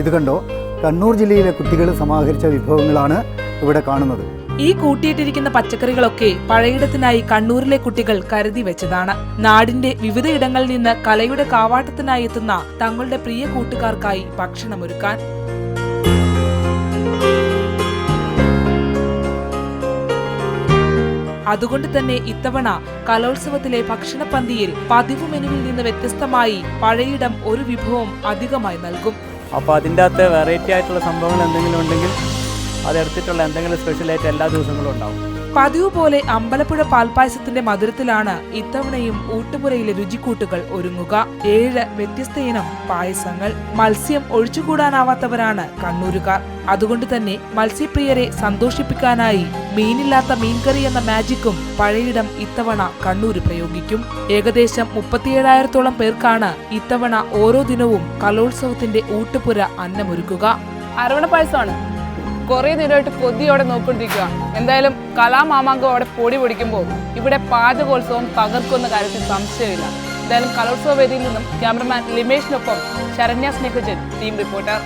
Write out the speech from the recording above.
ഇത് കണ്ടോ, കണ്ണൂർ ജില്ലയിലെ കുട്ടികൾ സമാഹരിച്ച വിഭവങ്ങളാണ് ഇവിടെ കാണുന്നത്. ഈ കൂട്ടിയിട്ടിരിക്കുന്ന പച്ചക്കറികളൊക്കെ പഴയിടത്തിനായി കണ്ണൂരിലെ കുട്ടികൾ കരുതി വെച്ചതാണ്. നാടിന്റെ വിവിധയിടങ്ങളിൽ നിന്ന് കലയുടെ കാവാട്ടത്തിനായി എത്തുന്ന തങ്ങളുടെ പ്രിയ കൂട്ടുകാർക്കായി ഭക്ഷണമൊരുക്കാൻ. അതുകൊണ്ട് തന്നെ ഇത്തവണ കലോത്സവത്തിലെ ഭക്ഷണപന്തിയിൽ പതിവ് മെനുവിൽ നിന്ന് വ്യത്യസ്തമായി പഴയിടം ഒരു വിഭവം അധികമായി നൽകും. അപ്പോൾ അതിൻ്റെ അകത്ത് വെറൈറ്റി ആയിട്ടുള്ള സംഭവങ്ങൾ എന്തെങ്കിലും ഉണ്ടെങ്കിൽ അതെടുത്തിട്ടുള്ള എന്തെങ്കിലും സ്പെഷ്യലായിട്ട് എല്ലാ ദിവസങ്ങളും ഉണ്ടാവും. പതിവ് പോലെ അമ്പലപ്പുഴ പാൽപ്പായസത്തിന്റെ മധുരത്തിലാണ് ഇത്തവണയും ഊട്ടുപുരയിലെ രുചിക്കൂട്ടുകൾ ഒരുങ്ങുക. 7 വ്യത്യസ്ത ഇനം പായസങ്ങൾ. മത്സ്യം ഒഴിച്ചുകൂടാനാവാത്തവരാണ് കണ്ണൂരുകാർ. അതുകൊണ്ട് തന്നെ മത്സ്യപ്രിയരെ സന്തോഷിപ്പിക്കാനായി മീനില്ലാത്ത മീൻകറി എന്ന മാജിക്കും പഴയിടം ഇത്തവണ കണ്ണൂര് പ്രയോഗിക്കും. ഏകദേശം 37,000-ഓളം പേർക്കാണ് ഇത്തവണ ഓരോ ദിനവും കലോത്സവത്തിന്റെ ഊട്ടുപുര അന്നമൊരുക്കുക. അരവണ പായസമാണ്. കുറേ നേരമായിട്ട് കൊതിയോടെ നോക്കിക്കൊണ്ടിരിക്കുക. എന്തായാലും കലാമാമാങ്കം അവിടെ പൊടി പൊടിക്കുമ്പോൾ ഇവിടെ പാചകോത്സവം തകർക്കുന്ന കാര്യത്തിൽ സംശയമില്ല. എന്തായാലും കലോത്സവ വേദിയിൽ നിന്നും ക്യാമറമാൻ ലിമേഷിനൊപ്പം ശരണ്യ സ്നേഹജൻ, ടീം റിപ്പോർട്ടർ.